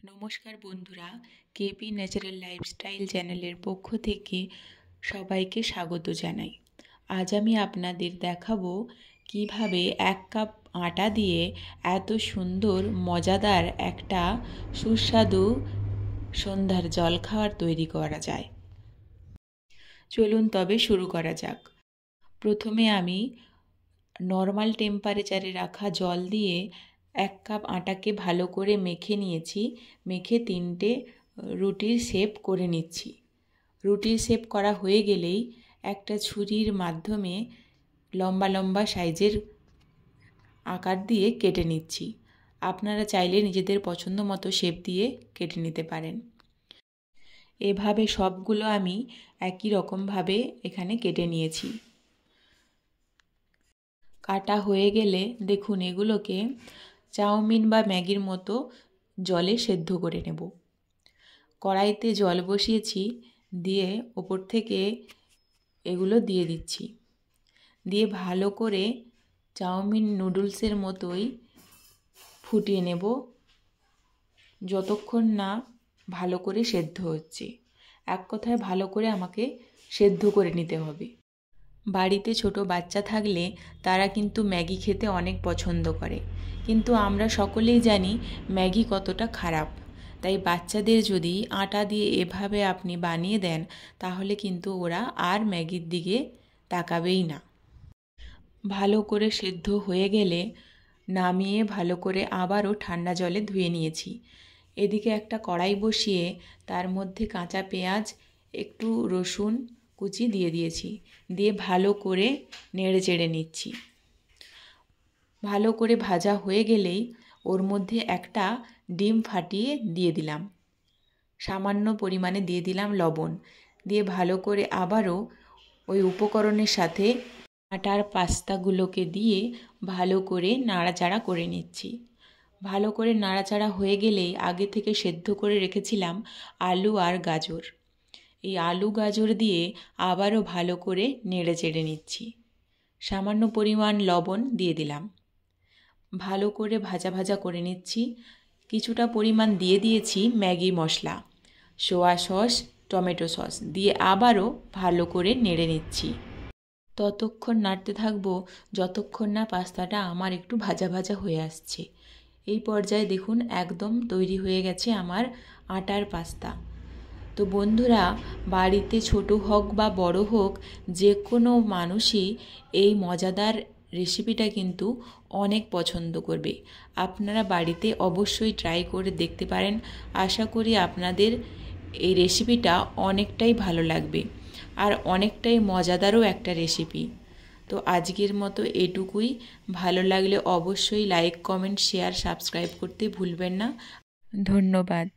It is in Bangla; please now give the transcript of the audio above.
নমস্কার বন্ধুরা, কেপি ন্যাচারাল লাইফস্টাইল চ্যানেলের পক্ষ থেকে সবাইকে স্বাগত জানাই। আজ আমি আপনাদের দেখাবো কিভাবে 1 কাপ আটা দিয়ে এত সুন্দর মজাদার একটা সুস্বাদু সন্ধ্যার জলখাবার তৈরি করা যায়। চলুন তবে শুরু করা যাক। প্রথমে আমি নর্মাল টেম্পারেচারে রাখা জল দিয়ে 1 কাপ আটাকে ভালো করে মেখে নিয়েছি। মেখে 3টে রুটির শেপ করে নিচ্ছি। রুটির শেপ করা হয়ে গেলেই একটা ছুরির মাধ্যমে লম্বা লম্বা সাইজের আকার দিয়ে কেটে নিচ্ছি। আপনারা চাইলে নিজেদের পছন্দ মতো শেপ দিয়ে কেটে নিতে পারেন। এভাবে সবগুলো আমি একই রকমভাবে এখানে কেটে নিয়েছি। কাটা হয়ে গেলে দেখুন এগুলোকে চাউমিন বা ম্যাগির মতো জলে সেদ্ধ করে নেব। কড়াইতে জল বসিয়েছি, দিয়ে ওপর থেকে এগুলো দিয়ে দিচ্ছি। দিয়ে ভালো করে চাউমিন নুডলসের মতোই ফুটিয়ে নেব যতক্ষণ না ভালো করে সেদ্ধ হচ্ছে। এক কথায় ভালো করে আমাকে সেদ্ধ করে নিতে হবে। বাড়িতে ছোট বাচ্চা থাকলে তারা কিন্তু ম্যাগি খেতে অনেক পছন্দ করে, কিন্তু আমরা সকলেই জানি ম্যাগি কতটা খারাপ। তাই বাচ্চাদের যদি আটা দিয়ে এভাবে আপনি বানিয়ে দেন তাহলে কিন্তু ওরা আর ম্যাগির দিকে তাকাবেই না। ভালো করে সেদ্ধ হয়ে গেলে নামিয়ে ভালো করে আবারও ঠান্ডা জলে ধুয়ে নিয়েছি। এদিকে একটা কড়াই বসিয়ে তার মধ্যে কাঁচা পেঁয়াজ, একটু রসুন কুচি দিয়ে দিয়েছি। দিয়ে ভালো করে নেড়ে চেড়ে নিচ্ছি। ভালো করে ভাজা হয়ে গেলেই ওর মধ্যে একটা ডিম ফাটিয়ে দিয়ে দিলাম। সামান্য পরিমাণে দিয়ে দিলাম লবণ। দিয়ে ভালো করে আবারও ওই উপকরণের সাথে আটার পাস্তাগুলোকে দিয়ে ভালো করে নাড়াচাড়া করে নিচ্ছি। ভালো করে নাড়াচাড়া হয়ে গেলেই আগে থেকে সেদ্ধ করে রেখেছিলাম আলু আর গাজর। এই আলু গাজর দিয়ে আবারও ভালো করে নেড়ে চেড়ে নিচ্ছি। সামান্য পরিমাণ লবণ দিয়ে দিলাম। ভালো করে ভাজা ভাজা করে নিচ্ছি। কিছুটা পরিমাণ দিয়ে দিয়েছি ম্যাগি মশলা, সোয়া সস, টমেটো সস দিয়ে আবারও ভালো করে নেড়ে নিচ্ছি। ততক্ষণ নাড়তে থাকবো যতক্ষণ না পাস্তাটা আমার একটু ভাজা ভাজা হয়ে আসছে। এই পর্যায়ে দেখুন একদম তৈরি হয়ে গেছে আমার আটার পাস্তা। তো বন্ধুরা, বাড়িতে ছোট হোক বা বড় হোক যে কোনো মানুষই এই মজাদার রেসিপিটা কিন্তু অনেক পছন্দ করবে। আপনারা বাড়িতে অবশ্যই ট্রাই করে দেখতে পারেন। আশা করি আপনাদের এই রেসিপিটা অনেকটাই ভালো লাগবে আর অনেকটাই মজাদারও একটা রেসিপি। তো আজকের মতো এটুকুই। ভালো লাগলে অবশ্যই লাইক, কমেন্ট, শেয়ার, সাবস্ক্রাইব করতে ভুলবেন না। ধন্যবাদ।